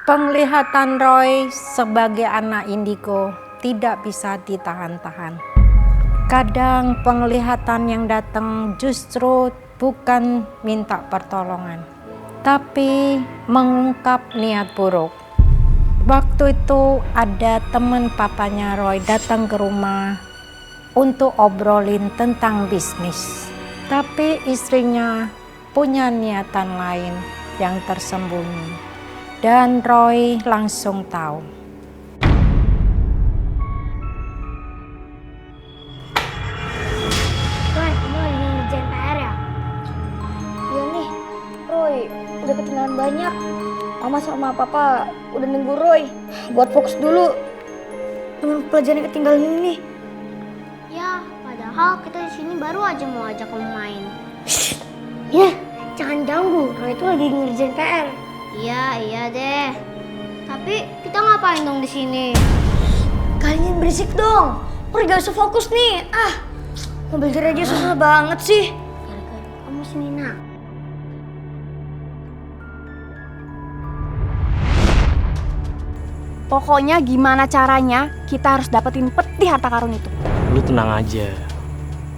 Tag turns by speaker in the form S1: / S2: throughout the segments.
S1: Penglihatan Roy sebagai anak indigo tidak bisa ditahan-tahan. Kadang penglihatan yang datang justru bukan minta pertolongan, tapi mengungkap niat buruk. Waktu itu ada teman papanya Roy datang ke rumah untuk obrolin tentang bisnis. Tapi istrinya punya niatan lain yang tersembunyi. Dan Roy langsung tahu.
S2: Roy, kamu lagi ngerjain PR ya? Iya nih, Roy udah ketinggalan banyak. Mama sama Papa udah nunggu Roy buat fokus dulu dengan pelajaran ketinggalan ini nih.
S3: Ya, padahal kita di sini baru aja mau ajak kamu main.
S2: Ya, jangan ganggu. Roy itu lagi ngerjain PR.
S3: Iya deh. Tapi kita ngapain dong di sini?
S2: Kalian berisik dong. Roy gak usah fokus nih. Mau belajar aja susah banget sih. Gara-gara kamu sini nak.
S4: Pokoknya gimana caranya kita harus dapetin peti harta karun itu.
S5: Lu tenang aja.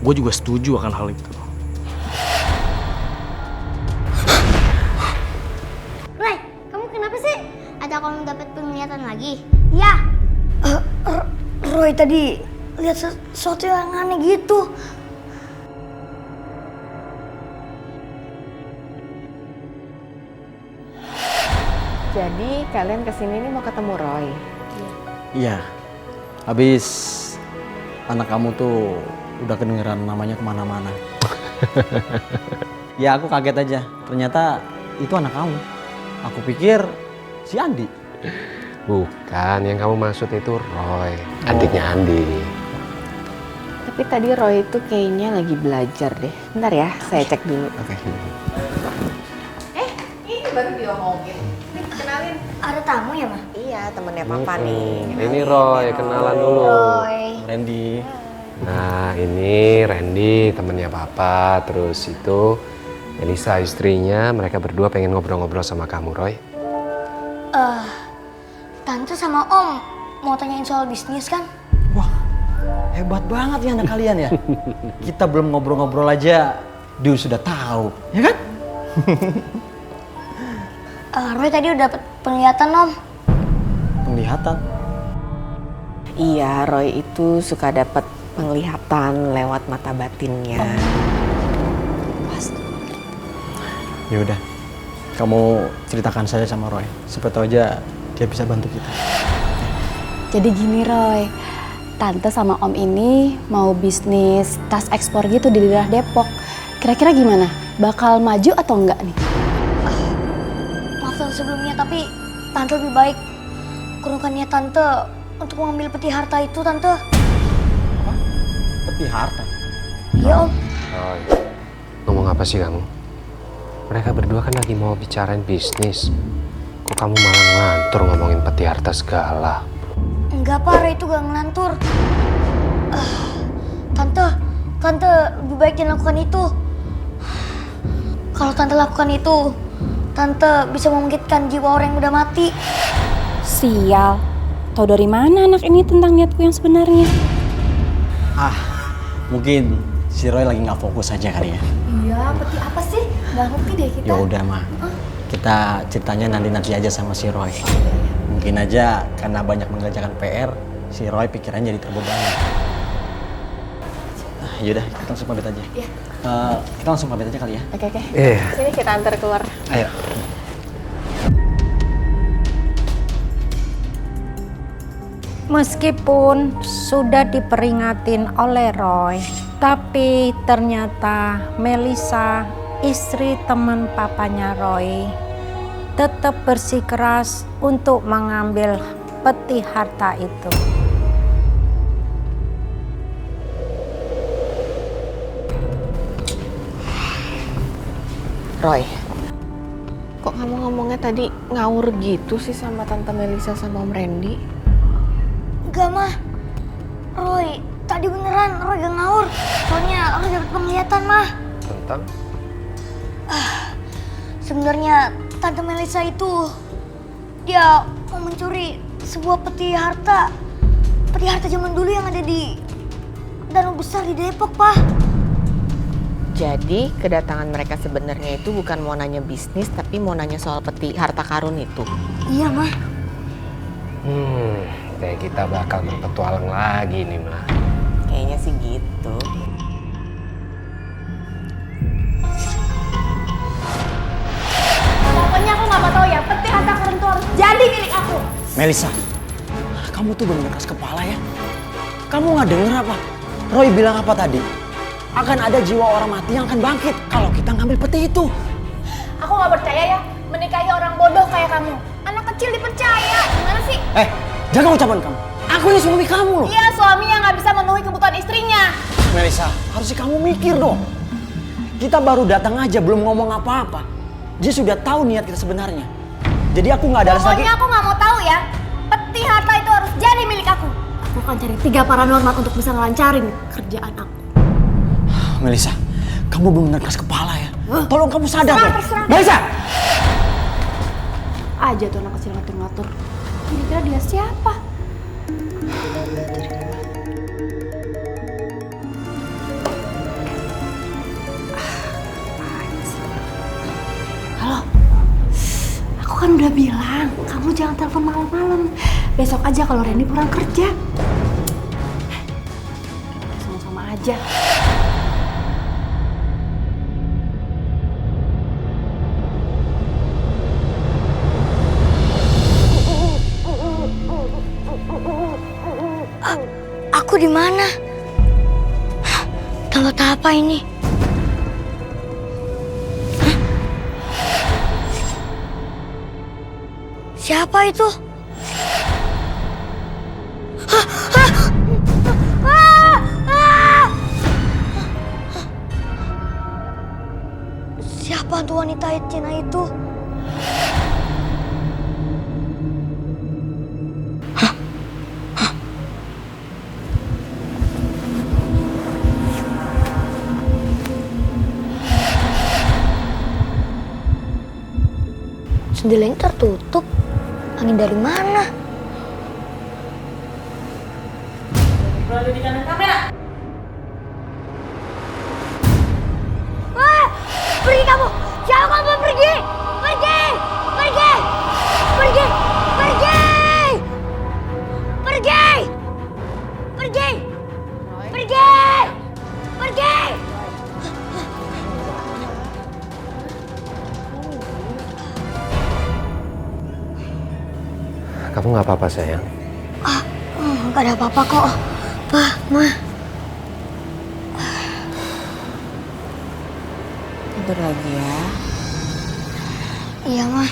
S5: Gue juga setuju akan hal itu.
S3: Roy, kamu kenapa sih? Ada kamu dapat penglihatan lagi?
S2: Ya. Roy tadi lihat sesuatu yang aneh gitu.
S4: Jadi kalian kesini nih mau ketemu Roy.
S6: Iya, habis anak kamu tuh udah kedengeran namanya kemana-mana. Ya aku kaget aja, ternyata itu anak kamu. Aku pikir si Andi.
S7: Bukan, yang kamu maksud itu Roy, adiknya Andi.
S4: Tapi tadi Roy itu kayaknya lagi belajar deh. Bentar ya, saya cek dulu.
S6: Oke.
S4: Ini baru diomongin. Kenalin.
S2: Ada tamu ya, Ma?
S4: Iya, temennya Papa nih.
S7: Ini Roy, kenalan dulu.
S2: Roy.
S6: Randy.
S7: Nah, ini Randy, temennya Papa. Terus itu Elisa, istrinya. Mereka berdua pengen ngobrol-ngobrol sama kamu, Roy.
S2: Tante sama Om mau tanyain soal bisnis kan?
S6: Wah, hebat banget ya anak kalian ya. Kita belum ngobrol-ngobrol aja, dia sudah tahu, ya kan?
S2: Roy tadi udah dapet penglihatan, Om.
S6: Penglihatan.
S4: Iya, Roy itu suka dapat penglihatan lewat mata batinnya.
S6: Ya udah, kamu ceritakan saja sama Roy. Siapa tahu aja dia bisa bantu kita.
S8: Jadi gini Roy, Tante sama Om ini mau bisnis tas ekspor gitu di daerah Depok. Kira-kira gimana? Bakal maju atau enggak nih?
S2: Maaf Tante sebelumnya, tapi Tante lebih baik kurungkannya Tante untuk mengambil peti harta itu, Tante.
S6: Apa? Peti harta?
S2: Iya, Om.
S7: Roy, ngomong apa sih kamu? Mereka berdua kan lagi mau bicarain bisnis. Kok kamu malah ngelantur ngomongin peti harta segala?
S2: Enggak, Pak. Roy itu gak ngelantur. Tante lebih baik jangan lakukan itu. Kalau Tante lakukan itu, Tante bisa membangkitkan jiwa orang yang udah mati.
S8: Sial, tahu dari mana anak ini tentang niatku yang sebenarnya?
S6: Mungkin si Roy lagi nggak fokus aja kali ya.
S2: Iya, peti apa sih? Gak ngerti deh kita.
S6: Ya udah mah, kita ceritanya nanti aja sama si Roy. Mungkin aja karena banyak mengerjakan PR, si Roy pikirannya jadi terbebani. Yaudah, kita langsung pamit aja.
S2: Iya.
S6: Kita langsung pamit aja kali ya.
S4: Oke.
S7: Iya.
S4: Sini kita antar keluar.
S6: Ayo.
S1: Meskipun sudah diperingatin oleh Roy, tapi ternyata Melisa, istri teman papanya Roy, tetap bersikeras untuk mengambil peti harta itu.
S4: Roy, kok kamu ngomongnya tadi ngawur gitu sih sama Tante Melisa sama Om Randy?
S2: Enggak, Mah. Roy, tadi beneran Roy gak ngawur. Soalnya Roy dapet penglihatan, Mah.
S7: Tentang?
S2: Sebenarnya Tante Melisa itu Dia mau mencuri sebuah peti harta. Peti harta zaman dulu yang ada di danau besar di Depok, Pak.
S4: Jadi kedatangan mereka sebenarnya itu bukan mau nanya bisnis, tapi mau nanya soal peti harta karun itu.
S2: Iya, Mah.
S7: Kayak kita bakal berpetualang lagi nih, Ma.
S4: Kayaknya sih gitu.
S8: Pokoknya aku nggak mau tahu ya, peti harta karun itu harus jadi milik aku.
S6: Melisa, kamu tuh bener keras kepala ya. Kamu nggak denger apa? Roy bilang apa tadi? Akan ada jiwa orang mati yang akan bangkit kalau kita ngambil peti itu.
S8: Aku nggak percaya ya, menikahi orang bodoh kayak kamu. Anak kecil dipercaya, gimana sih?
S6: Jaga ucapan kamu. Aku ini suami kamu loh.
S8: Iya, suami yang nggak bisa memenuhi kebutuhan istrinya.
S6: Melisa, harusnya kamu mikir dong. Kita baru datang aja, belum ngomong apa-apa. Dia sudah tahu niat kita sebenarnya. Jadi aku nggak ada alasan lagi.
S8: Pokoknya aku nggak mau tahu ya, peti harta itu harus jadi milik aku. Aku akan cari 3 paranormal untuk bisa ngelancarin kerjaan aku.
S6: Melisa, kamu benar-benar keras kepala ya. Tolong kamu sadar ya. Melisa!
S8: Aja tuh anak kecil ngatur-ngatur. Kira-kira dia siapa? Halo, aku kan udah bilang kamu jangan telepon malam-malam. Besok aja kalau Randy pulang kerja. Sama-sama aja.
S2: Aku di mana? Tempat apa ini? Hah? Siapa itu? Siapa tuh wanita Cina itu? Jendelanya tertutup. Angin dari mana?
S8: Berada di kanan kamera.
S2: Wah! Pergi kamu! Jauh kamu pergi! Pergi! Pergi! Pergi! Pergi! Pergi! Pergi! Pergi! Pergi!
S7: Kamu nggak apa-apa, sayang?
S2: Gak ada apa-apa kok. Pak, Ma.
S4: Tidur lagi ya.
S2: Iya, Ma.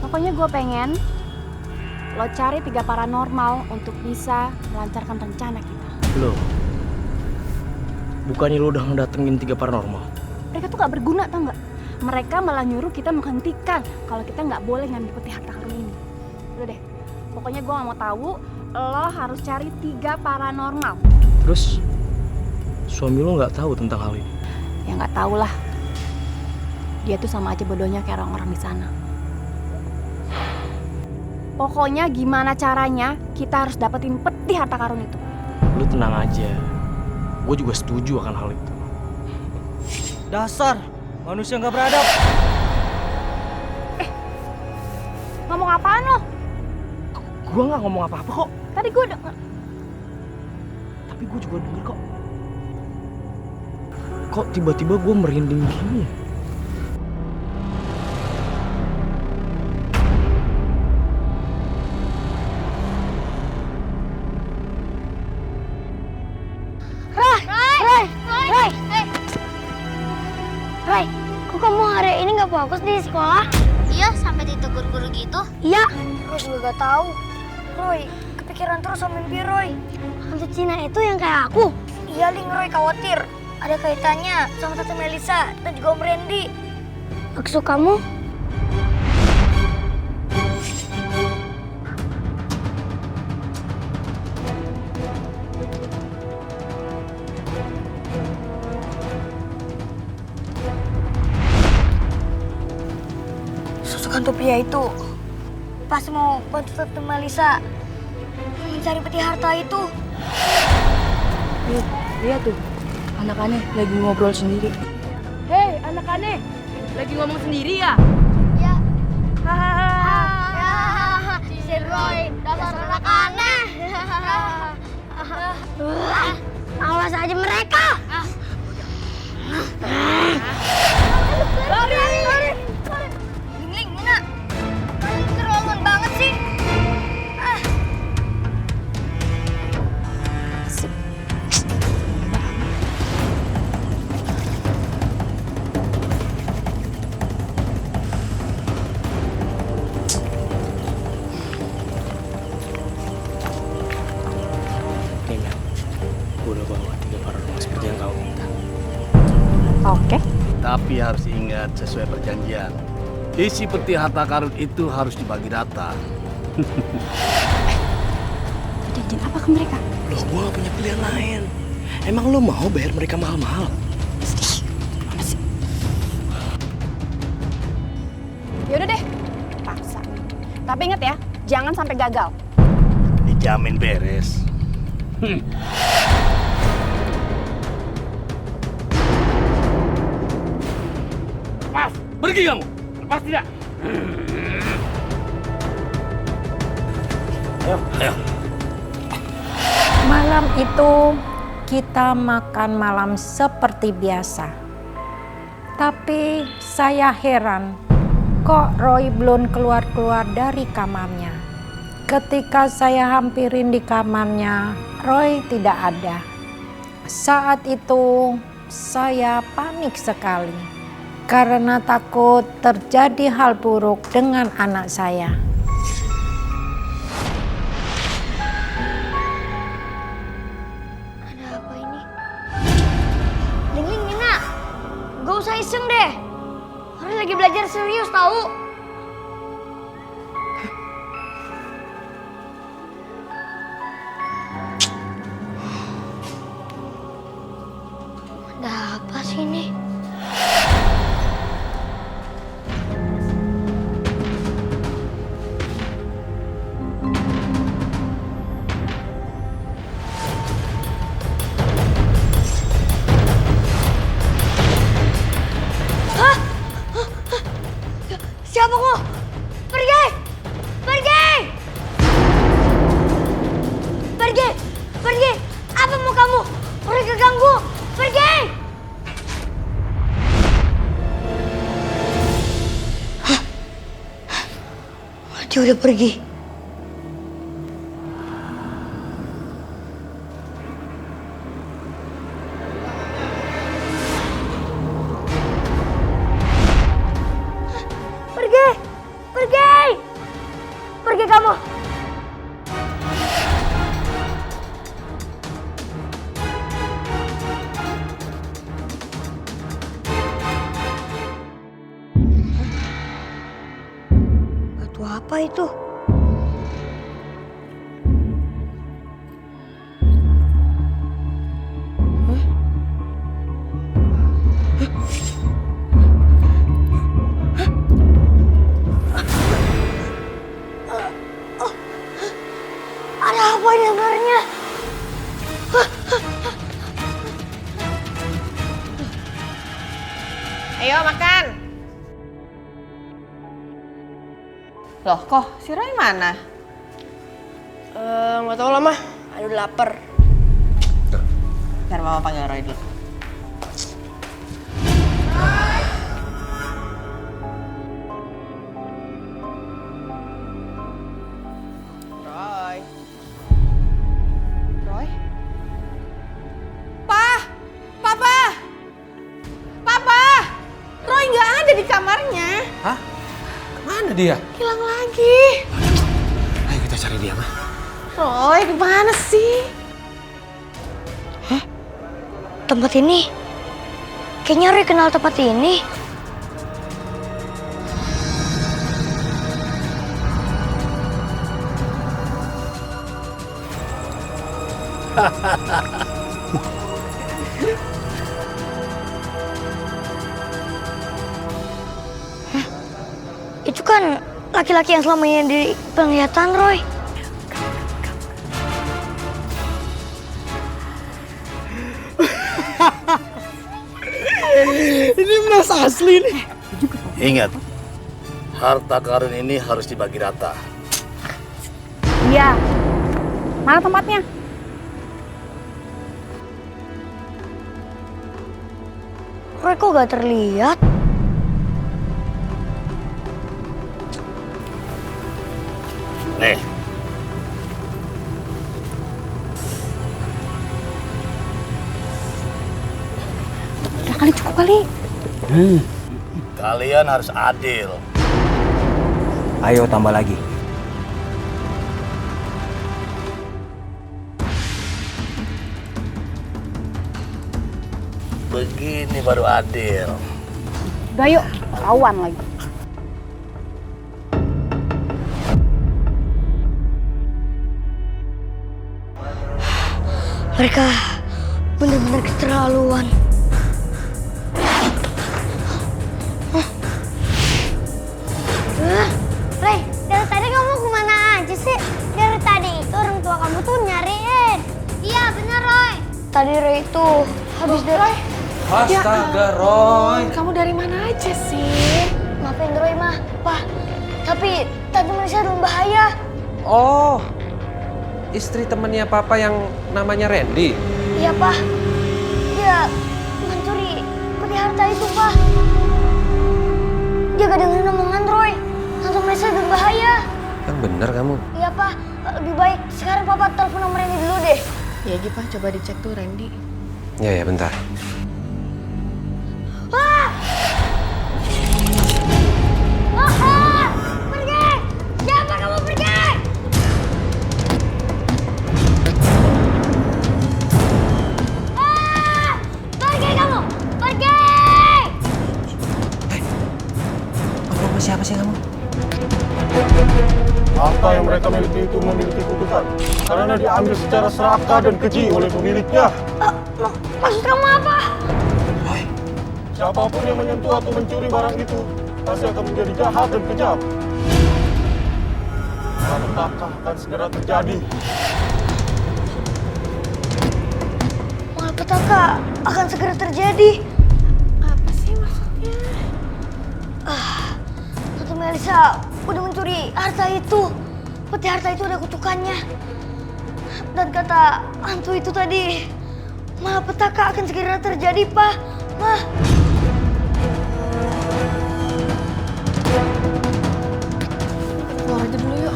S8: Pokoknya gue pengen lo cari 3 paranormal untuk bisa melancarkan rencana kita.
S5: Loh, bukannya lo udah ngedatengin 3 paranormal?
S8: Mereka tuh gak berguna, tau gak? Mereka malah nyuruh kita menghentikan kalau kita nggak boleh ngambil peti harta karun ini. Udah deh, pokoknya gue nggak mau tahu. Lo harus cari 3 paranormal.
S5: Terus, suami lo nggak tahu tentang hal ini?
S8: Ya nggak tahu lah. Dia tuh sama aja bodohnya kayak orang-orang di sana. Pokoknya gimana caranya kita harus dapetin peti harta karun itu.
S5: Lo tenang aja, gue juga setuju akan hal itu. Dasar manusia nggak beradab.
S8: Ngomong apaan lo?
S5: Gue nggak ngomong apa-apa kok.
S8: Tadi gue denger.
S5: Tapi gue juga denger kok. Kok tiba-tiba gue merinding gini?
S2: Ray, kok kamu hari ini nggak fokus di sekolah?
S3: Iya, sampai ditegur guru gitu.
S2: Iya. Roy juga gak tahu. Roy, kepikiran terus sama mimpi Roy. Hantu Cina itu yang kayak aku. Iya, Ling, Roy khawatir. Ada kaitannya sama Tante Melisa dan juga Om Randy. Maksud kamu? hantu pria itu pas mau bantu Tante Melisa mencari peti harta itu.
S8: Lihat tuh, anak aneh lagi ngobrol sendiri. Hei, anak aneh, lagi ngomong sendiri ya?
S2: Ya,
S8: Hahaha.
S2: si Roy, dasar anak aneh. Awas aja mereka. Lari. Ling, Mina. Kalian keterlaluan banget sih.
S5: Nih Mel, gue udah bawa 3 paranormal seperti yang kau minta.
S8: Oke.
S9: Tapi harus ingat sesuai perjanjian. Isi peti harta karun itu harus dibagi rata.
S8: Janjian apa ke mereka?
S5: Loh, gue gak punya pilihan lain. Emang lo mau bayar mereka mahal-mahal?
S8: Yaudah deh, paksa. Tapi inget ya, jangan sampai gagal.
S9: Dijamin beres. Lepas, pergi kamu. Lepas tidak. Ayo.
S1: Malam itu kita makan malam seperti biasa. Tapi saya heran, kok Roy belum keluar-keluar dari kamarnya. Ketika saya hampirin di kamarnya, Roy tidak ada. Saat itu saya panik sekali karena takut terjadi hal buruk dengan anak saya.
S2: Ada apa ini? Ling, Mina. Gak usah iseng deh. Harus lagi belajar serius tahu. Ada apa sih ini? Siapa kau? Pergi! Pergi! Pergi! Pergi! Apa mau kamu? Mereka ganggu! Pergi! Hah? Dia udah pergi. Pergi! Pergi! Pergi kamu! Batu apa itu? Ada apa ini sebenarnya?
S4: Ayo makan. Loh, kok si Roy mana?
S5: Nggak tahu lah mah.
S4: Aduh lapar. Biar mama panggil Roy dulu. Roy. Roy? Papa! Roy nggak ada di kamarnya.
S7: Hah? Mana dia?
S4: Hilang lagi.
S7: Ayo kita cari dia, mah.
S4: Roy, di mana sih?
S2: Tempat ini? Kayaknya Roy kenal tempat ini. Itu kan laki-laki yang selama ini di penglihatan Roy.
S5: Ini emas asli nih.
S9: Ingat, harta karun ini harus dibagi rata.
S1: Iya. Mana tempatnya?
S2: Roy kok gak terlihat?
S9: Nih,
S1: Udah kali, cukup kali.
S9: kalian harus adil.
S6: Ayo tambah lagi.
S9: Begini baru adil.
S8: Udah yuk, lawan lagi.
S2: Mereka benar-benar keterlaluan.
S3: Roy, dari tadi kamu kemana aja sih? Dari tadi itu orang tua kamu tuh nyariin. Iya bener Roy.
S2: Tadi Roy itu habis dari...
S7: Astaga, Roy.
S4: Kamu dari mana aja sih?
S2: Maafin Roy mah, Pak. Tapi Tante Melisa dalam bahaya.
S7: Oh, istri temennya Papa yang namanya Randy.
S2: Iya, Pak. Dia mencuri peti harta itu, Pak. Dia gak dengerin omongan Roy. Tante Melisa dalam bahaya.
S7: Yang bener kamu.
S2: Iya, Pak. Lebih baik sekarang Papa telepon nomor Randy dulu deh.
S4: Ya Gi, Pak, coba dicek tuh Randy.
S7: Ya, bentar.
S2: Pergi! Siapa kamu pergi? Pergi kamu! Pergi!
S7: Ngomong siapa sih kamu?
S10: Harta yang mereka miliki itu memiliki kutukan karena diambil secara serakah dan keji oleh pemiliknya.
S2: Maksud kamu apa?
S10: Siapapun yang menyentuh atau mencuri barang itu pasti akan menjadi jahat dan kejam. Malapetaka akan segera terjadi.
S2: Malapetaka akan segera terjadi.
S4: Apa sih maksudnya?
S2: Tante Melisa udah mencuri harta itu. Peti harta itu ada kutukannya. Dan kata hantu itu tadi, malapetaka akan segera terjadi, Pak. Mah.
S4: Keluar aja dulu yuk.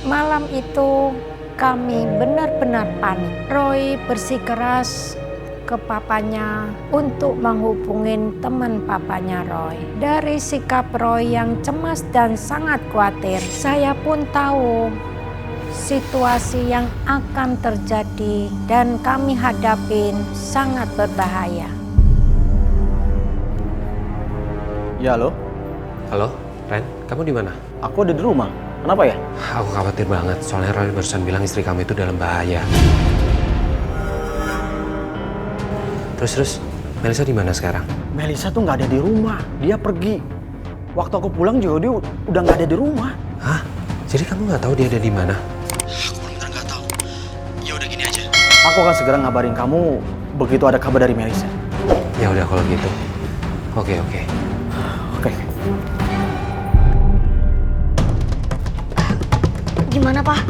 S1: Malam itu kami benar-benar panik. Roy bersikeras ke papanya untuk menghubungin teman papanya Roy. Dari sikap Roy yang cemas dan sangat khawatir, saya pun tahu situasi yang akan terjadi dan kami hadapin sangat berbahaya.
S6: Ya, halo.
S7: Halo, Ren, kamu di mana?
S6: Aku ada di rumah. Kenapa ya?
S7: Aku khawatir banget, soalnya Roy barusan bilang istri kamu itu dalam bahaya. Terus, Melisa di mana sekarang?
S6: Melisa tuh nggak ada di rumah. Dia pergi. Waktu aku pulang juga dia udah nggak ada di rumah.
S7: Hah? Jadi kamu nggak tahu dia ada di mana?
S6: Aku benar nggak tahu. Ya udah gini aja. Aku akan segera ngabarin kamu begitu ada kabar dari Melisa.
S7: Ya udah kalau gitu. Oke.
S6: Oke.
S2: Gimana, Pak?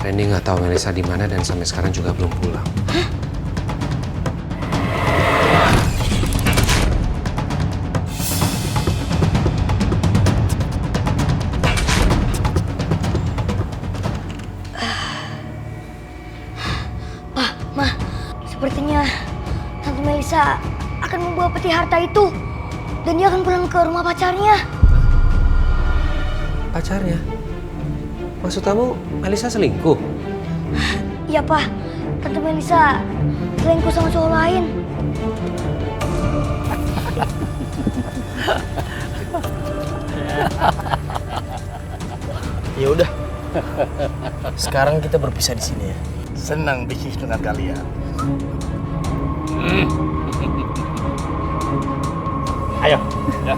S7: Randy nggak tahu Melisa di mana dan sampai sekarang juga belum pulang.
S2: Pak, Ma, sepertinya Tante Melisa akan membawa peti harta itu. Dan dia akan pulang ke rumah pacarnya.
S7: Pacarnya? Maksud kamu Melisa selingkuh?
S2: Iya, Pak. Tante Melisa selingkuh sama cowok lain.
S5: Ya udah. Sekarang kita berpisah di sini ya.
S9: Senang bisnis dengan kalian.
S10: Ayo. Ya.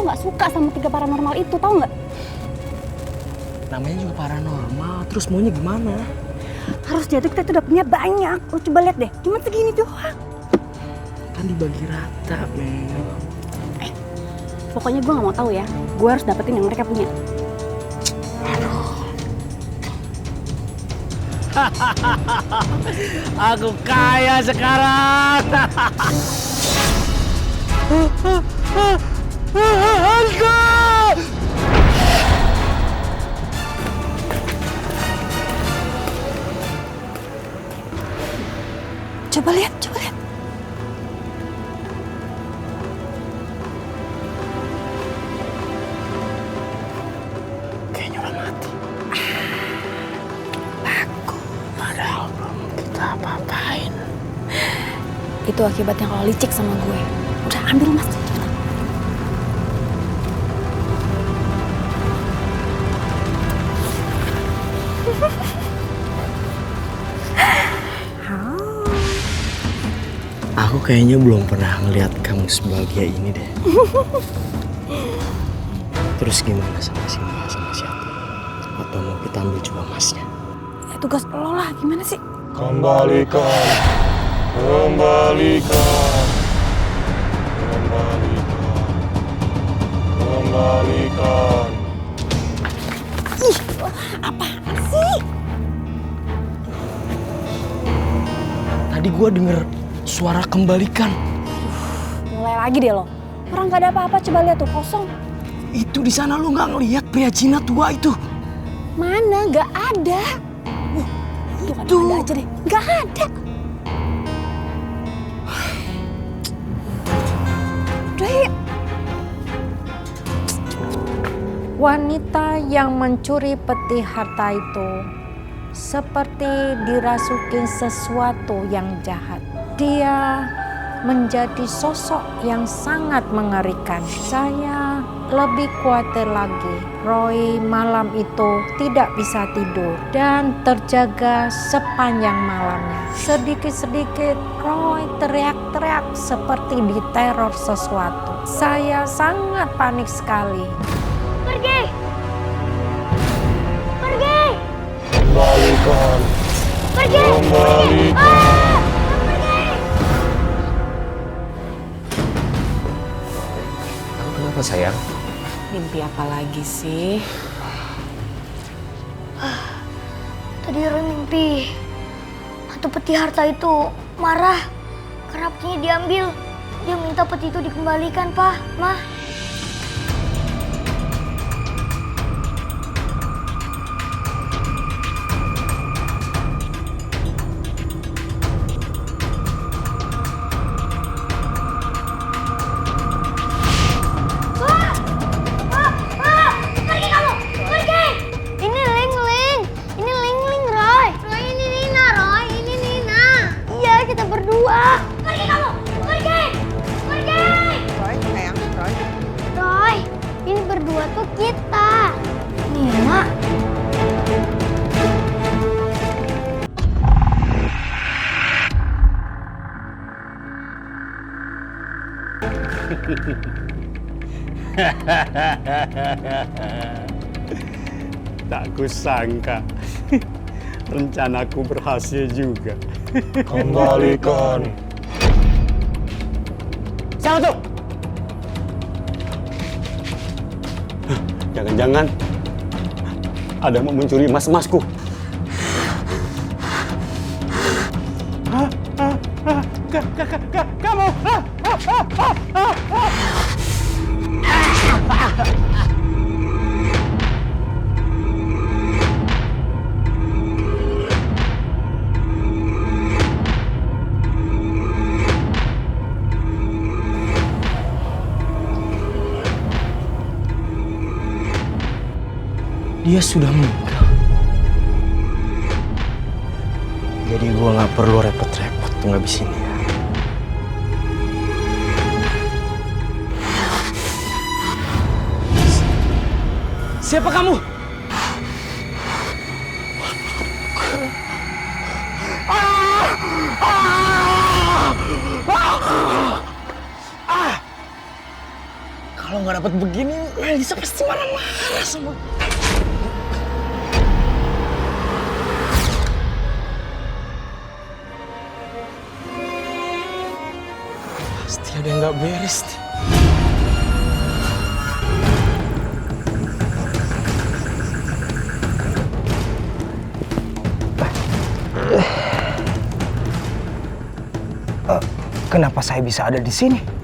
S8: nggak suka sama 3 paranormal itu, tahu nggak?
S5: Namanya juga paranormal, terus maunya gimana?
S8: Harusnya tuh kita tuh udah punya banyak. Lo coba lihat deh, cuma segini doang.
S5: Kan dibagi rata, men.
S8: Pokoknya gue nggak mau tahu ya. Gue harus dapetin yang mereka punya.
S9: Aku kaya sekarang.
S8: Coba lihat, coba lihat.
S5: Kayaknya udah mati. Bagus. Padahal belum kita apa-apain.
S8: Itu akibatnya kalau licik sama gue. Udah ambil mas, cepetan.
S5: Aku kayaknya belum pernah ngeliat kamu sebahagia ini deh. Terus gimana sama si Mbak sama si Ati? Atau mau kita ambil coba emasnya?
S8: Ya tugas lo lah, gimana sih?
S10: Kembalikan. Kembalikan. Kembalikan. Kembalikan.
S8: Ih, apaan sih?
S5: Tadi gua denger suara kembalikan.
S8: Mulai lagi deh lo. Orang gak ada apa-apa, coba lihat tuh, kosong.
S5: Itu di sana lu nggak ngelihat pria Cina tua itu?
S8: Mana? Gak ada. Tuh kan ada aja deh. Gak ada. Udah ya.
S1: Wanita yang mencuri peti harta itu seperti dirasuki sesuatu yang jahat. Dia menjadi sosok yang sangat mengerikan. Saya lebih khawatir lagi. Roy malam itu tidak bisa tidur dan terjaga sepanjang malamnya. Sedikit-sedikit Roy teriak-teriak seperti diteror sesuatu. Saya sangat panik sekali.
S3: Pergi! Pergi!
S10: Kembalikan.
S3: Pergi!
S10: Kembalikan.
S3: Ah!
S7: Kamu kenapa sayang?
S4: Mimpi apa lagi sih?
S2: Tadi Roy mimpi hantu peti harta itu marah karena petinya diambil. Dia minta peti itu dikembalikan, Pak, Mah.
S3: Pergi kamu! Pergi! Ini Ling-Ling. Ini Ling-Ling, Roy. Roy, ini Nina, Roy. Ini Nina. Iya, kita berdua. Pergi kamu! Pergi! Pergi!
S4: Roy, sayang, Roy.
S3: Roy, ini berdua tuh kita.
S2: Nina.
S10: Tak kusangka rencanaku berhasil juga. Kembalikan.
S6: Siapa tuh?
S10: Jangan-jangan ada yang mau mencuri emas-emasku. Kamu!
S5: Dia sudah meninggal. Jadi gua nggak perlu repot-repot tuh ngabisin dia. Siapa kamu?
S6: Kalau nggak dapat begini, Melisa pasti marah-marah sama. Pasti ada yang nggak beres nih. Kenapa saya bisa ada di sini?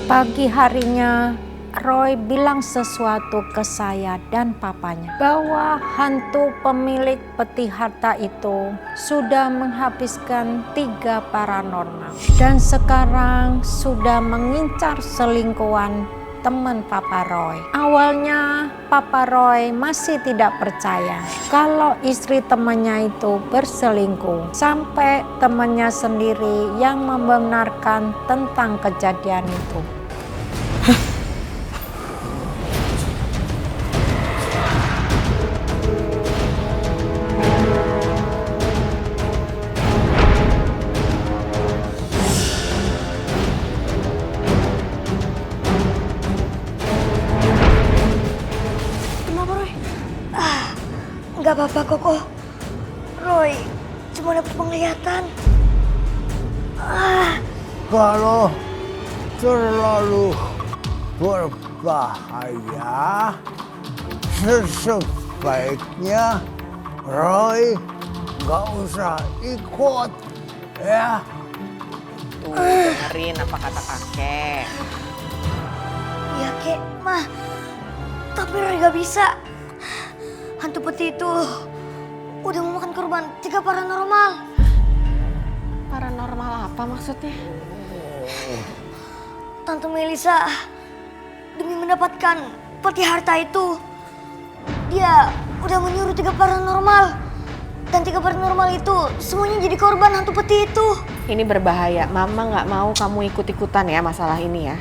S1: Pagi harinya, Roy bilang sesuatu ke saya dan papanya bahwa hantu pemilik peti harta itu sudah menghabiskan 3 paranormal dan sekarang sudah mengincar selingkuhan teman Papa Roy. Awalnya Papa Roy masih tidak percaya kalau istri temannya itu berselingkuh, sampai temannya sendiri yang membenarkan tentang kejadian itu.
S2: Gak apa-apa Koko. Roy cuma dapat penglihatan.
S10: Kalau terlalu berbahaya, sebaiknya Roy gak usah ikut, ya.
S4: Tuh, dengerin apa kata kakek.
S2: Ya kek, mah. Tapi Roy gak bisa. Hantu peti itu udah memakan korban 3 paranormal.
S4: Paranormal apa maksudnya?
S2: Tante Melisa demi mendapatkan peti harta itu, dia udah menyuruh 3 paranormal. Dan 3 paranormal itu semuanya jadi korban hantu peti itu.
S4: Ini berbahaya. Mama nggak mau kamu ikut-ikutan ya masalah ini ya.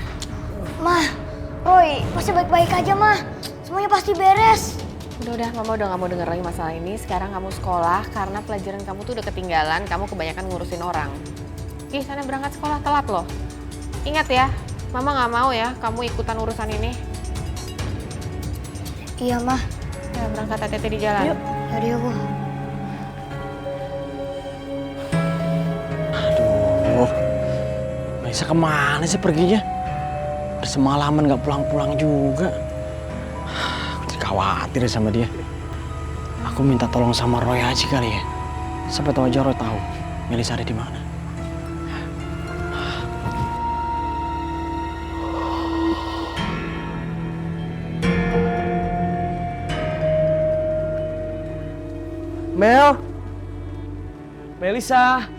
S2: Mah, Roy pasti baik-baik aja mah. Semuanya pasti beres.
S4: Udah, Mama udah gak mau denger lagi masalah ini. Sekarang kamu sekolah karena pelajaran kamu tuh udah ketinggalan. Kamu kebanyakan ngurusin orang. Ih, sana berangkat sekolah telat loh. Ingat ya, Mama gak mau ya kamu ikutan urusan ini.
S2: Iya mah.
S4: Ya, berangkat hati-hati di jalan.
S2: Yuk. Yaudah ya Bu.
S6: Aduh, Melisa kemana sih perginya? Udah semalaman gak pulang-pulang juga. Khawatir sama dia. Aku minta tolong sama Roy aja kali ya. Sampai tahu aja Roy tahu Melisa ada di mana.
S5: Mel, Melisa.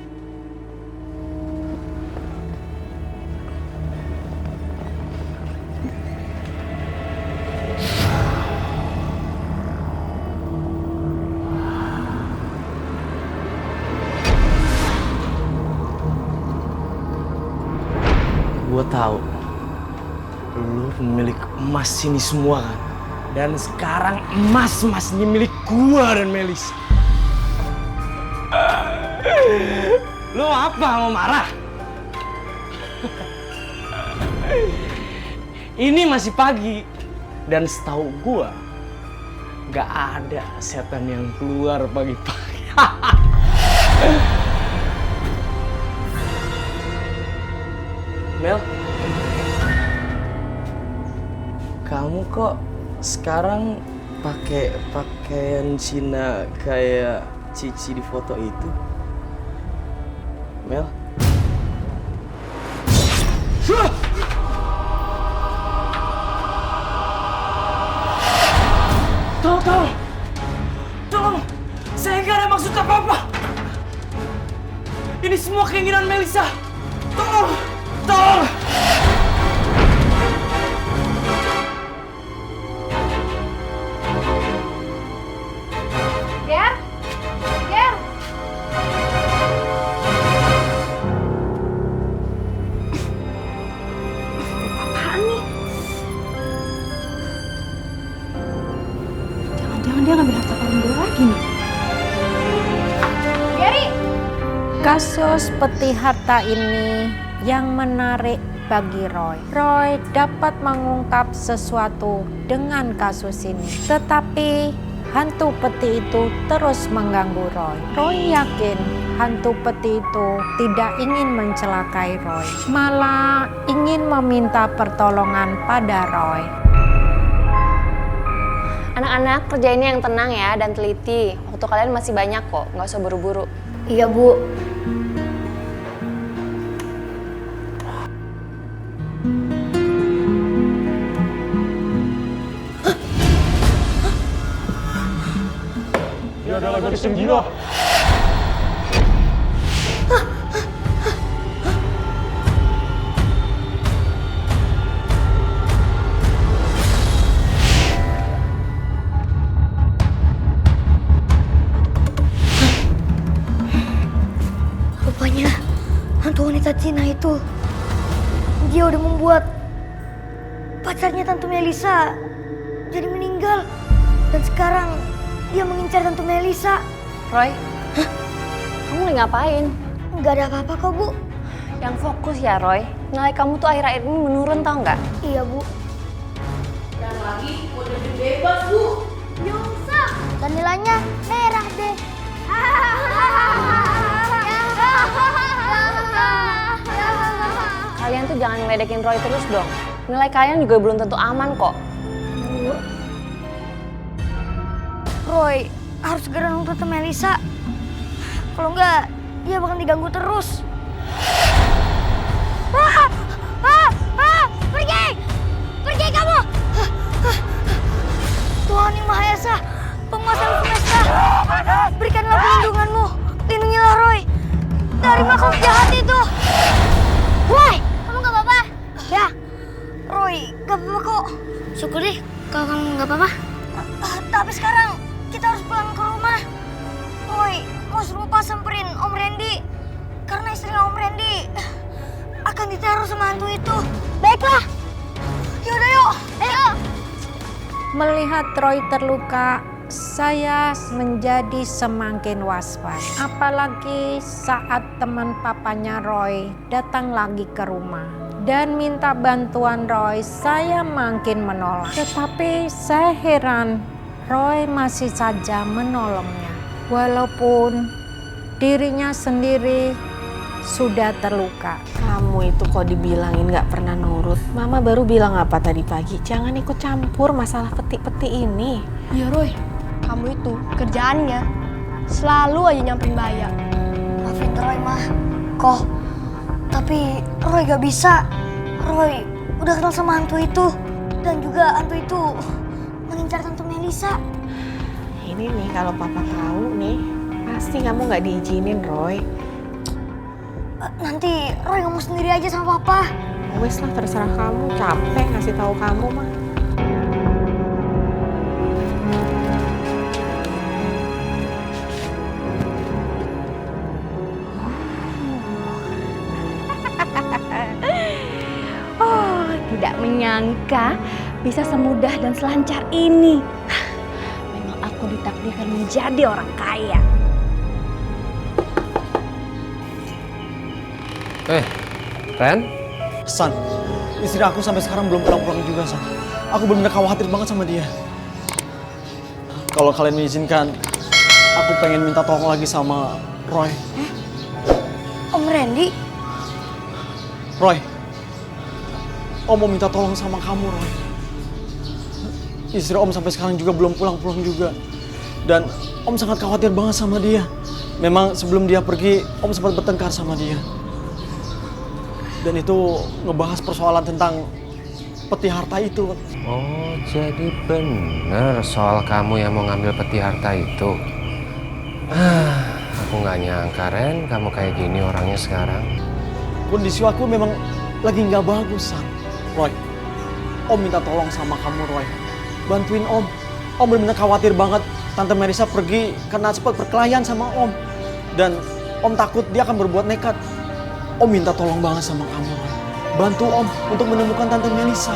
S5: Gue tahu lu pemilik emas ini semua kan, dan sekarang emas-emas ini milik gua dan Melis. Lu apa, mau marah? Ini masih pagi dan setahu gua gak ada setan yang keluar pagi-pagi. Mel, kamu kok sekarang pakai pakaian Cina kayak Cici di foto itu? Mel? Tolong, saya nggak ada maksud apa-apa. Ini semua keinginan Melisa. Tolong.
S8: Ger. Apaan nih? Jangan-jangan dia ngambil harta karun gue lagi nih.
S1: Kasus peti harta ini yang menarik bagi Roy. Roy dapat mengungkap sesuatu dengan kasus ini. Tetapi hantu peti itu terus mengganggu Roy. Roy yakin hantu peti itu tidak ingin mencelakai Roy, malah ingin meminta pertolongan pada Roy.
S4: Anak-anak, kerjainnya yang tenang ya dan teliti. Waktu kalian masih banyak kok, nggak usah buru-buru.
S2: Iya, Bu.
S10: Dia adalah gadis yang gila.
S2: Rupanya hantu wanita Cina itu, dia udah membuat pacarnya Tante Melisa jadi meninggal. Dan sekarang dia mengincar Tante Melisa.
S4: Roy, kamu lagi ngapain?
S2: Nggak ada apa-apa kok, Bu.
S4: Yang fokus ya Roy, nilai kamu tuh akhir-akhir ini menurun tau nggak?
S2: Iya, Bu.
S3: Dan lagi udah bebas, Bu. Nyungsep. Dan nilainya merah deh.
S4: Kalian tuh jangan ngeledekin Roy terus dong. Nilai kalian juga belum tentu aman kok.
S2: Roy harus segera nunggu Tante Melisa. Kalau enggak, dia bakal diganggu terus.
S3: Pergi! Pergi kamu!
S2: Tuhan Yang Maha Esa, penguasa alam semesta, berikanlah perlindunganmu. Lindungilah Roy dari makhluk jahat itu.
S3: Woi, kamu gak apa-apa?
S2: Ya, Roy gak apa-apa kok.
S3: Syukur deh kalau kamu gak apa-apa.
S2: Tapi sekarang kita harus pulang ke rumah. Roy, kau suruh Pak samperin Om Randy. Karena istrinya Om Randy akan diteror sama hantu itu.
S3: Baiklah.
S2: Yaudah yuk.
S3: Ayo.
S1: Melihat Roy terluka, saya menjadi semakin waspada. Apalagi saat teman papanya Roy datang lagi ke rumah dan minta bantuan Roy, saya makin menolak. Tetapi saya heran, Roy masih saja menolongnya. Walaupun dirinya sendiri sudah terluka.
S4: Kamu itu kok dibilangin nggak pernah nurut. Mama baru bilang apa tadi pagi? Jangan ikut campur masalah peti-peti ini.
S2: Iya Roy, kamu itu kerjaannya selalu aja nyamperin bahaya. Maafin Roy mah, kok. Tapi Roy gak bisa. Roy udah kenal sama hantu itu. Dan juga hantu itu mengincar Tante Melisa.
S4: Ini nih kalau papa tahu nih, pasti kamu nggak diizinin Roy.
S2: Nanti Roy ngomong sendiri aja sama papa.
S4: Wes lah terserah kamu, capek ngasih tahu kamu mah.
S8: Oh, tidak menyangka bisa semudah dan selancar ini. Memang aku ditakdirkan menjadi orang kaya.
S7: Ren?
S6: San, istri aku sampai sekarang belum pulang-pulang juga, San. Aku benar-benar khawatir banget sama dia. Kalau kalian mengizinkan, aku pengen minta tolong lagi sama Roy.
S2: Om Randy?
S6: Roy, Om mau minta tolong sama kamu, Roy. Istri Om sampai sekarang juga belum pulang-pulang juga. Dan Om sangat khawatir banget sama dia. Memang sebelum dia pergi, Om sempat bertengkar sama dia. Dan itu ngebahas persoalan tentang peti harta itu.
S7: Oh, jadi bener soal kamu yang mau ngambil peti harta itu. Aku nggak nyangka, Ren, kamu kayak gini orangnya sekarang.
S6: Kondisi aku memang lagi nggak bagus, San. Roy, Om minta tolong sama kamu, Roy. Bantuin Om. Om benar-benar khawatir banget Tante Melisa pergi karena sempat perkelahian sama Om. Dan Om takut dia akan berbuat nekat. Om minta tolong banget sama kamu, Roy. Bantu Om untuk menemukan Tante Melisa.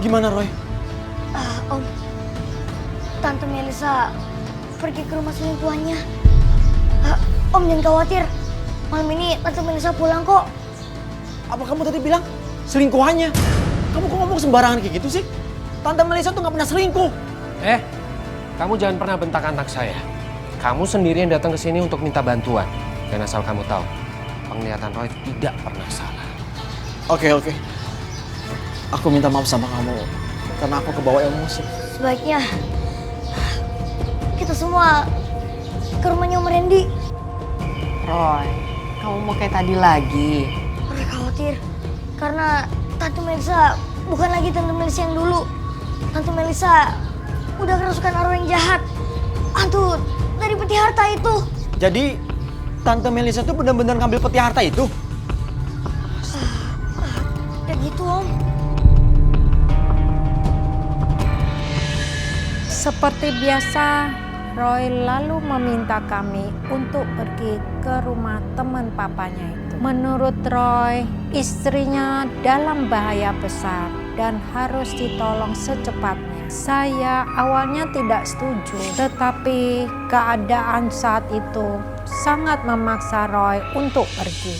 S6: gimana, Roy?
S2: Om, Tante Melisa pergi ke rumah selingkuhannya. Om jangan khawatir, malam ini Tante Melisa pulang kok.
S6: Apa kamu tadi bilang selingkuhannya? Kamu kok ngomong sembarangan kayak gitu sih? Tante Melisa tuh nggak pernah selingkuh.
S7: Kamu jangan pernah bentak anak saya. Kamu sendiri yang datang ke sini untuk minta bantuan. Dan asal kamu tahu, penglihatan Roy tidak pernah salah.
S6: Oke. Aku minta maaf sama kamu karena aku kebawa emosi.
S2: Sebaiknya kita semua ke rumahnya Om Randy.
S4: Roy, kamu mau kayak tadi lagi?
S2: Roy khawatir karena Tante Melisa bukan lagi Tante Melisa yang dulu. Tante Melisa udah kerasukan arwah yang jahat. Hantu dari peti harta itu.
S6: Jadi Tante Melisa tuh benar-benar ngambil peti harta itu?
S2: Ya gitu, Om.
S1: Seperti biasa, Roy lalu meminta kami untuk pergi ke rumah teman papanya itu. Menurut Roy, istrinya dalam bahaya besar dan harus ditolong secepatnya. Saya awalnya tidak setuju, tetapi keadaan saat itu sangat memaksa Roy untuk pergi.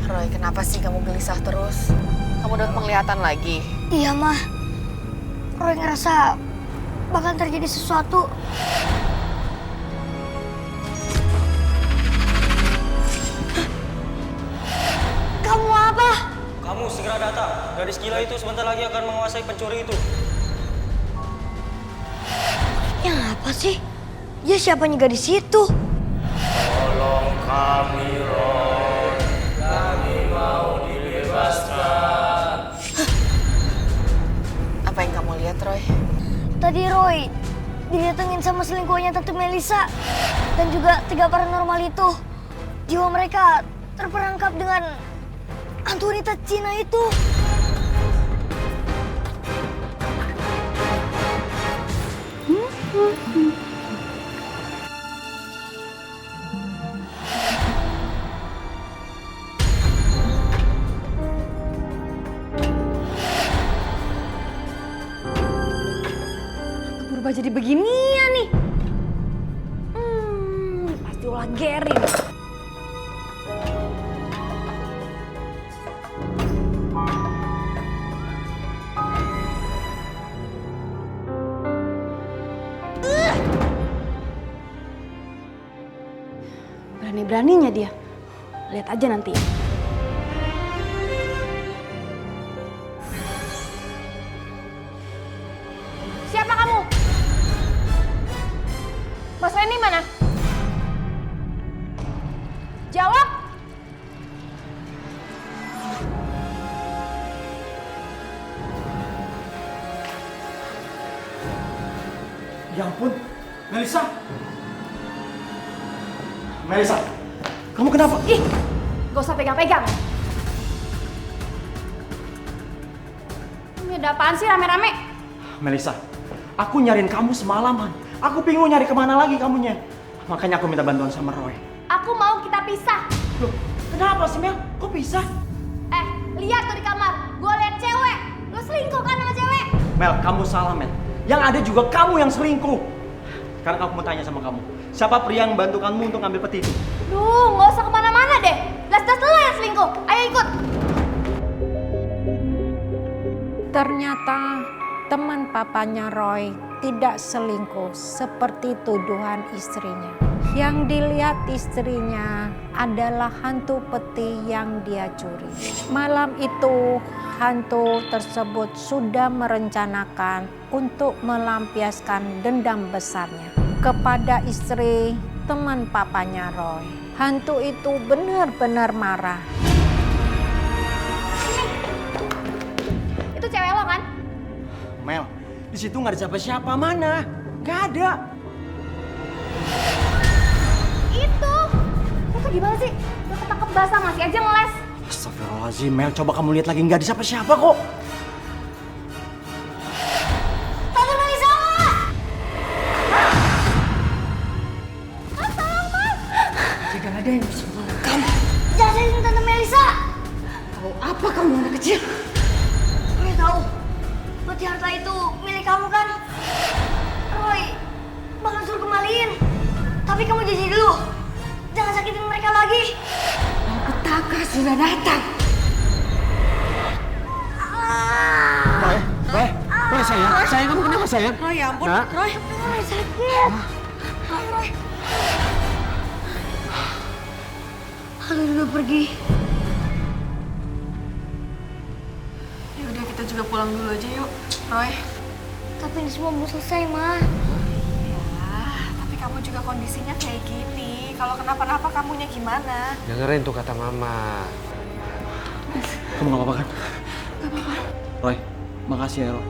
S4: Roy, kenapa sih kamu gelisah terus? Kamu dapat penglihatan lagi?
S2: Iya, Mah. Roy ngerasa bakal terjadi sesuatu. Kamu apa?
S11: Kamu segera datang. Gadis gila itu sebentar lagi akan menguasai pencuri itu.
S2: Ya apa sih? Dia siapanya gadis itu?
S10: Tolong kami, Roy. Kami mau dibebaskan.
S4: Apa yang kamu lihat, Roy?
S2: Tadi Roy didatengin sama selingkuhannya Tante Melisa dan juga 3 paranormal itu. Jiwa mereka terperangkap dengan hantu wanita Cina itu.
S8: Berubah jadi beginian nih. Pasti ulah Gary. Berani-beraninya dia. Lihat aja nanti.
S3: Siapa kamu? Mas Randy mana? Jawab!
S6: Ya ampun, Melisa! Melisa, kamu kenapa?
S8: Ih, gak usah pegang-pegang. Ini ada apaan sih rame-rame?
S6: Melisa, aku nyariin kamu semalaman. Aku bingung nyari kemana lagi kamunya. Makanya aku minta bantuan sama Roy.
S8: Aku mau kita pisah.
S6: Loh, kenapa sih Mel? Kok pisah?
S8: Lihat tuh di kamar. Gue lihat cewek. Lo selingkuh kan sama cewek?
S6: Mel, kamu salah Mel. Yang ada juga kamu yang selingkuh. Sekarang aku mau tanya sama kamu. Siapa pria yang membantu kamu untuk ngambil peti itu?
S8: Duh, gak usah kemana-mana deh. Jelas-jelas lo yang selingkuh. Ayo ikut.
S1: Ternyata teman papanya Roy tidak selingkuh seperti tuduhan istrinya. Yang dilihat istrinya adalah hantu peti yang dia curi. Malam itu hantu tersebut sudah merencanakan untuk melampiaskan dendam besarnya kepada istri teman papanya Roy. Hantu itu benar-benar marah.
S8: Itu cewek lo kan?
S6: Mel, di situ nggak ada siapa-siapa. Mana? Nggak ada.
S8: Itu gimana sih? Lo ketangkep basah masih aja ngeles.
S6: Astagfirullahaladzim, Mel. Coba kamu lihat lagi, nggak ada siapa-siapa kok.
S8: Tante Melisa! Mas, tolong Mas!
S2: Jika ada yang bisa menolong kamu, jangan Tante Melisa.
S8: Tahu apa kamu anak kecil?
S2: tahu peti harta itu milik kamu kan? Roy bakal suruh kembaliin. Tapi kamu janji dulu, jangan sakitin mereka lagi.
S3: Petaka sudah datang.
S6: Roy sayang kamu kenapa sayang?
S3: Roy, ya ampun,
S6: Nak?
S3: Roy.
S2: Roy sakit. Roy. Halil udah pergi.
S8: Ya udah kita juga pulang dulu aja yuk, Roy.
S2: Tapi ini semua belum selesai, Ma.
S8: Tapi kamu juga kondisinya kayak gini. Kalau kenapa-napa kamunya gimana?
S7: Dengerin tuh kata mama.
S6: Kamu gak apa-apa kan?
S8: Gak apa-apa.
S6: Roy, makasih ya Roy.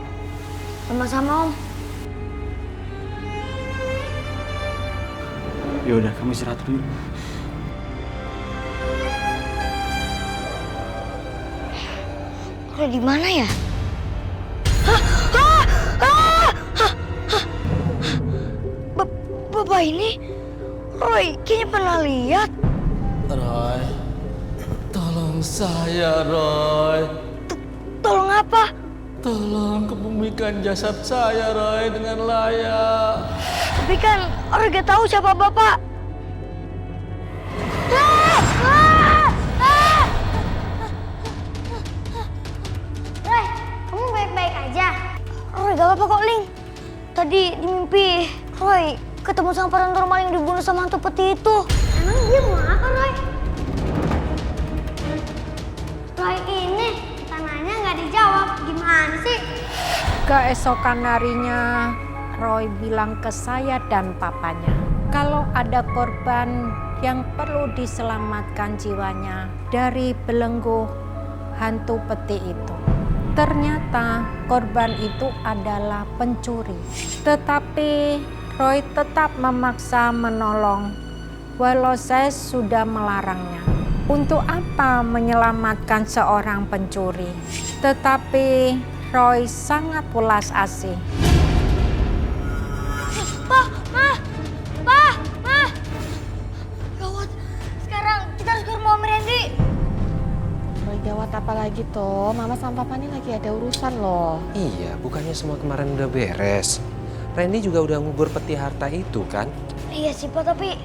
S2: Sama-sama, Om.
S6: Ya udah, kamu istirahat dulu.
S2: Roy di mana ya? Bapak ini, Roy kayaknya pernah lihat.
S9: Roy, tolong saya, Roy.
S2: Tolong apa?
S9: Tolong kebumikan jasad saya, Roy, dengan layak.
S2: Tapi kan orang gak tahu siapa Bapak.
S3: Roy, kamu baik-baik aja?
S2: Roy gak apa-apa kok, Ling. Tadi di mimpi, Roy ketemu sama paranormal yang dibunuh sama hantu peti itu.
S3: Emang dia mau apa, Roy? Roy ini tanahnya nggak dijawab. Gimana sih?
S1: Keesokan harinya, Roy bilang ke saya dan papanya, kalau ada korban yang perlu diselamatkan jiwanya dari belenggu hantu peti itu. Ternyata korban itu adalah pencuri. Tetapi Roy tetap memaksa menolong, walau saya sudah melarangnya. Untuk apa menyelamatkan seorang pencuri? Tetapi Roy sangat pulas asih.
S2: Ma! Gawat, sekarang kita harus ke rumah Om Randy.
S4: Roy, gawat apa lagi toh? Mama sama papa ini lagi ada urusan loh.
S7: Iya, bukannya semua kemarin udah beres. Randy juga udah ngubur peti harta itu kan?
S2: Iya sih, Pak, tapi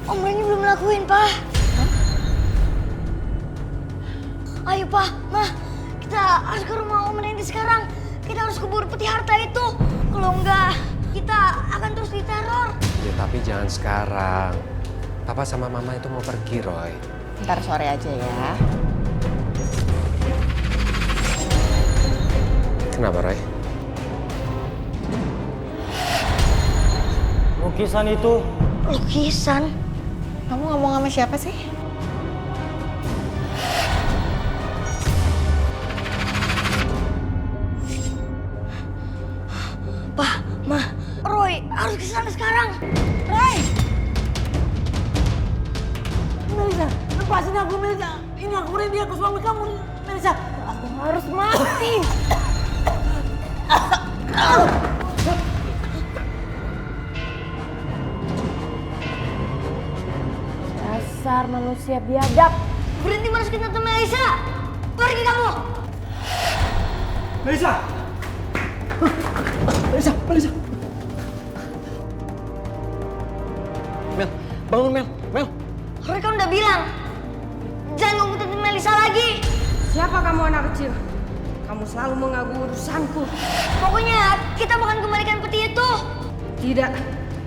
S2: Om Randy belum lakuin, Pak. Ayo, Pak, Ma, kita harus ke rumah Om Randy sekarang. Kita harus kubur peti harta itu. Kalau enggak, kita akan terus diteror.
S7: Ya tapi jangan sekarang. Papa sama mama itu mau pergi, Roy.
S4: Ntar sore aja ya.
S7: Kenapa, Roy?
S11: Lukisan itu
S2: Lukisan?
S4: Kamu ngomong sama siapa sih?
S2: Pak, Ma, Roy harus ke sana sekarang. Roy!
S3: Melisa, lepasin aku, Melisa. Ini aku Randy, aku suami kamu, Melisa. Aku harus mati. Dasar manusia biadab.
S2: Berhenti masukin Tante Melisa. Pergi kamu.
S6: Melisa! Melisa! Mel, bangun Mel!
S2: Roy kan udah bilang, jangan ganggu Tante Melisa lagi.
S3: Siapa kamu anak kecil? Kamu selalu mengganggu urusanku.
S2: Pokoknya kita bakal kembalikan peti itu.
S3: Tidak,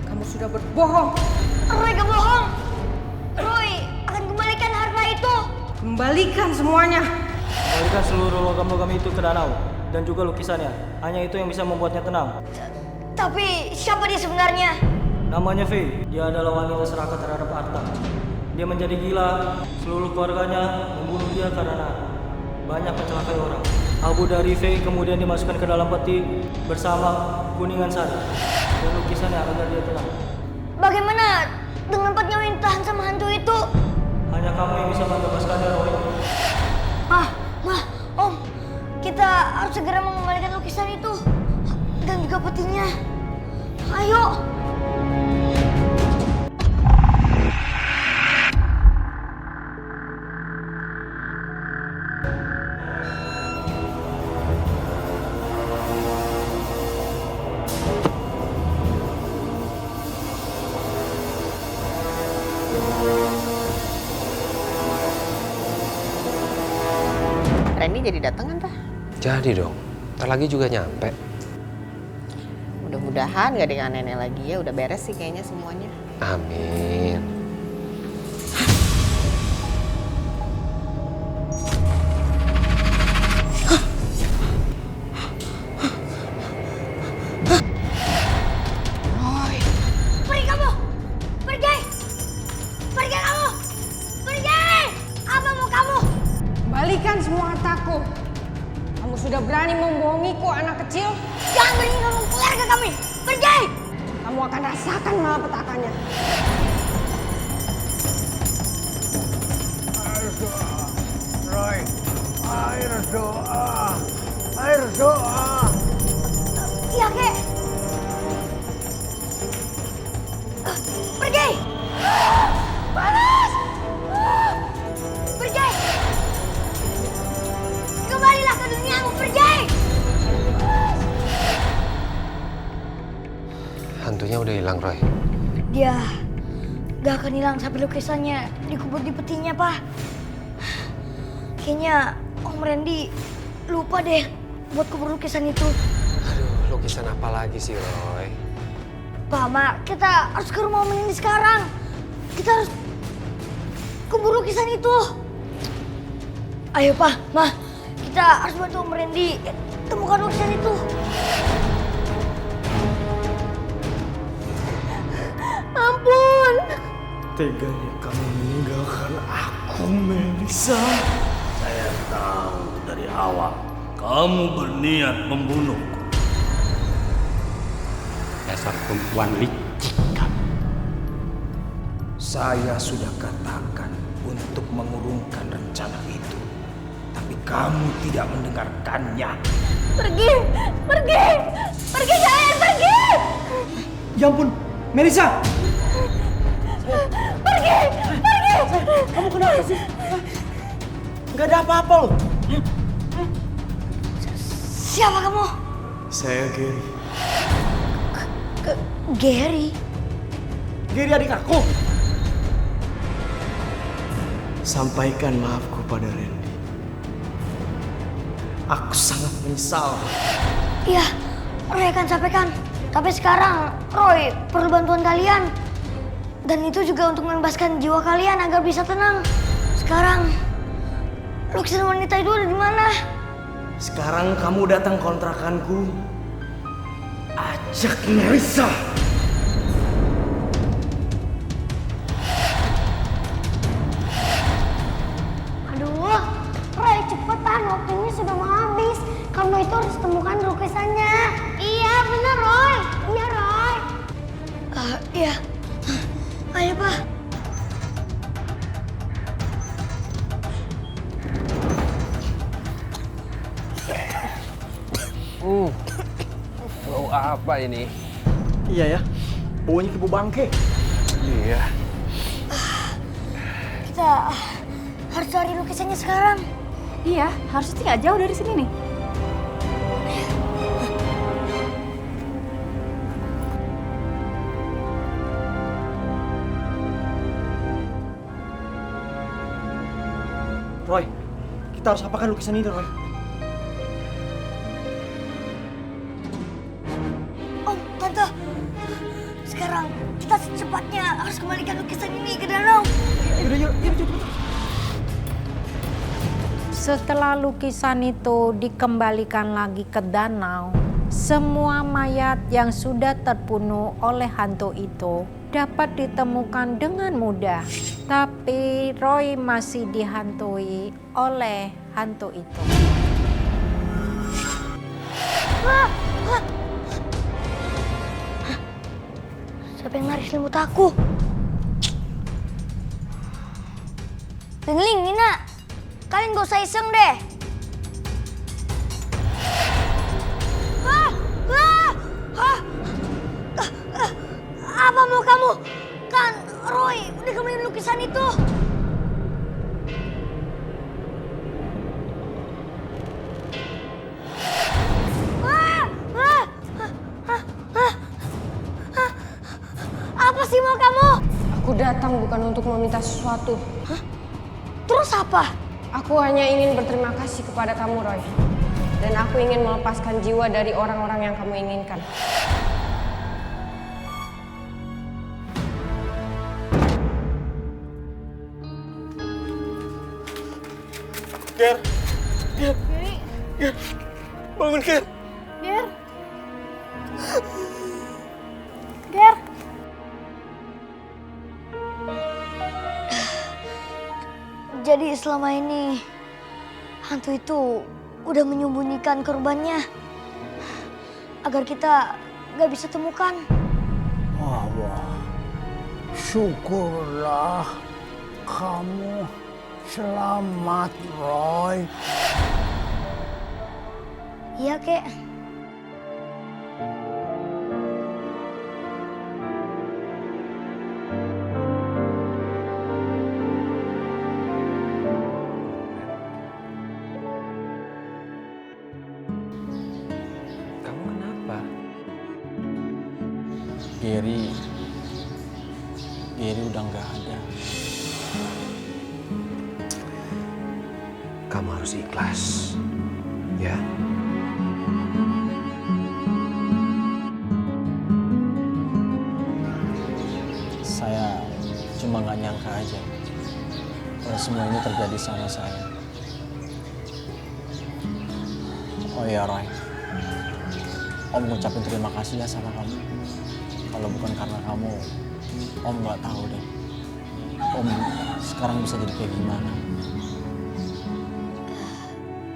S3: kamu sudah berbohong.
S2: Roy gak bohong. Roy akan kembalikan harta itu.
S3: Kembalikan semuanya.
S11: kembalikan seluruh logam-logam itu ke danau dan juga lukisannya. Hanya itu yang bisa membuatnya tenang.
S2: Tapi siapa dia sebenarnya?
S11: Namanya Faye. Dia adalah wanita serakah terhadap harta. Dia menjadi gila. Seluruh keluarganya membunuh dia karena banyak mencelakai orang. Abu dari Faye kemudian dimasukkan ke dalam peti bersama kuningan sari dan lukisannya agar dia tenang.
S2: Bagaimana dengan 4 nyawa yang ditahan sama hantu itu?
S11: Hanya kamu yang bisa membebaskannya, Roy.
S2: Ma, Om, kita harus segera mengembalikan lukisan itu dan juga petinya. Ayo.
S4: Randy jadi datang kan, Pak?
S7: Jadi dong, ntar lagi juga nyampe.
S4: Mudah-mudahan gak ada yang aneh-aneh lagi ya, udah beres sih kayaknya semuanya.
S7: Amin.
S3: Pergi kamu! Pergi! Pergi kamu! Pergi! Apa mau kamu?
S1: Balikan semua hartaku. Kamu sudah berani membohongiku, anak kecil.
S3: Jangan berani kamu keluarga kami! Pergi!
S1: Kamu akan rasakan malapetakannya.
S10: Roy, air doa. Air doa.
S3: Iya, Kek. Pergi! Panas! Pergi! Kembalilah ke duniamu, pergi!
S7: Hantunya udah hilang, Roy.
S2: Dia gak akan hilang sampai lukisannya dikubur di petinya, Pak. Kayaknya Om Randy lupa deh buat kubur lukisan itu.
S7: Aduh, lukisan apa lagi sih, Roy?
S2: Pak, Ma, kita harus ke rumah Om Randy sekarang. Kita harus kubur lukisan itu. Ayo, Pak, Ma, kita harus bantu Om Randy temukan lukisan itu.
S3: Ampun!
S5: Teganya kamu meninggalkan aku, Melisa.
S9: Saya tahu dari awal kamu berniat membunuhku.
S7: Dasar perempuan licik kamu.
S5: Saya sudah katakan untuk mengurungkan rencana itu. Tapi kamu tidak mendengarkannya.
S3: Pergi! Pergi! Pergi kalian, pergi!
S6: Ya ampun, Melisa!
S3: Pergi! Pergi!
S6: Kamu kenapa sih? Gak ada apa-apa loh.
S2: Siapa kamu?
S5: Saya Gary.
S2: Gary.
S6: Gary adik aku.
S5: Sampaikan maafku pada Randy. Aku sangat menyesal.
S2: Iya, Roy akan sampaikan. Tapi sekarang Roy perlu bantuan kalian. Dan itu juga untuk membebaskan jiwa kalian agar bisa tenang. Sekarang, lukisan wanita itu ada di mana?
S5: Sekarang kamu datang kontrakanku. Ajak Melisa.
S3: Aduh, Roy cepetan, waktunya sudah mau habis. Kamu itu harus temukan lukisannya. Iya, bener Roy. Iya, Roy.
S2: Iya. Ayo, Pak.
S7: Bau apa ini?
S6: Iya ya, baunya ke bau bangke.
S7: Iya.
S2: Kita harus cari lukisannya sekarang.
S8: Iya, harusnya sih nggak jauh dari sini nih.
S6: Roy, kita harus apakan lukisan ini, Roy?
S2: Om, Tante. Sekarang kita secepatnya harus kembalikan lukisan ini ke danau.
S6: Yaudah, yuk, cepet.
S1: Setelah lukisan itu dikembalikan lagi ke danau, semua mayat yang sudah terbunuh oleh hantu itu dapat ditemukan dengan mudah. Tapi Roy masih dihantui oleh hantu itu.
S2: Siapa yang narik selimut aku? Ling, Nina, kalian gak usah iseng deh. Apa mau kamu? Kan Roy udah kembaliin lukisan itu. Apa sih mau kamu?
S1: Aku datang bukan untuk meminta sesuatu.
S2: Terus apa?
S4: Aku hanya ingin berterima kasih kepada kamu, Roy. Dan aku ingin melepaskan jiwa dari orang-orang yang kamu inginkan.
S10: Ger! Ger! Ger! Bangun, Ger!
S8: Ger. Ger.
S2: Jadi selama ini hantu itu udah menyembunyikan korbannya agar kita gak bisa temukan.
S10: Wah, syukurlah kamu selamat, Roy.
S2: Iya, Kek.
S7: Kamu kenapa?
S6: Gary udah nggak ada.
S7: Kamu harus ikhlas, ya.
S6: Saya cuma nggak nyangka aja kalau semua ini terjadi sama saya. Oh ya, Roy. Om ngucapin terima kasih ya sama kamu. Kalau bukan karena kamu, Om nggak tahu deh. Om sekarang bisa jadi kayak gimana.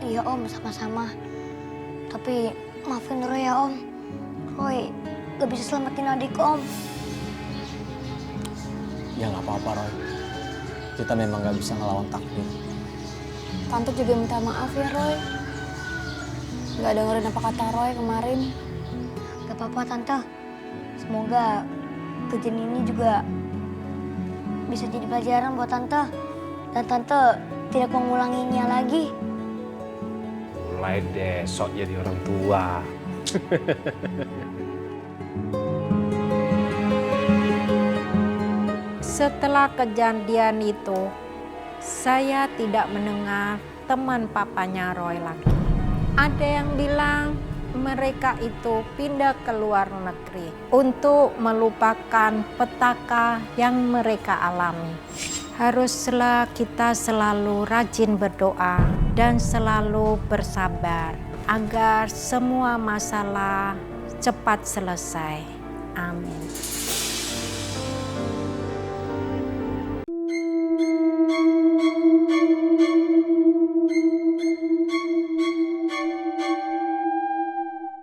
S2: Iya, Om, sama-sama. Tapi maafin Roy ya, Om. Roy gak bisa selamatin adik, Om.
S6: Ya nggak apa-apa, Roy. Kita memang nggak bisa ngelawan takdir.
S8: Tante juga minta maaf ya, Roy. Gak dengerin apa kata Roy kemarin.
S2: Gak apa-apa, Tante. Semoga kejadian ini juga bisa jadi pelajaran buat Tante. Dan Tante tidak mengulanginya lagi.
S7: Mulai deh, sok jadi orang tua.
S1: Setelah kejadian itu, saya tidak mendengar teman papanya Roy lagi. Ada yang bilang mereka itu pindah ke luar negeri untuk melupakan petaka yang mereka alami. Haruslah kita selalu rajin berdoa dan selalu bersabar agar semua masalah cepat selesai. Amin.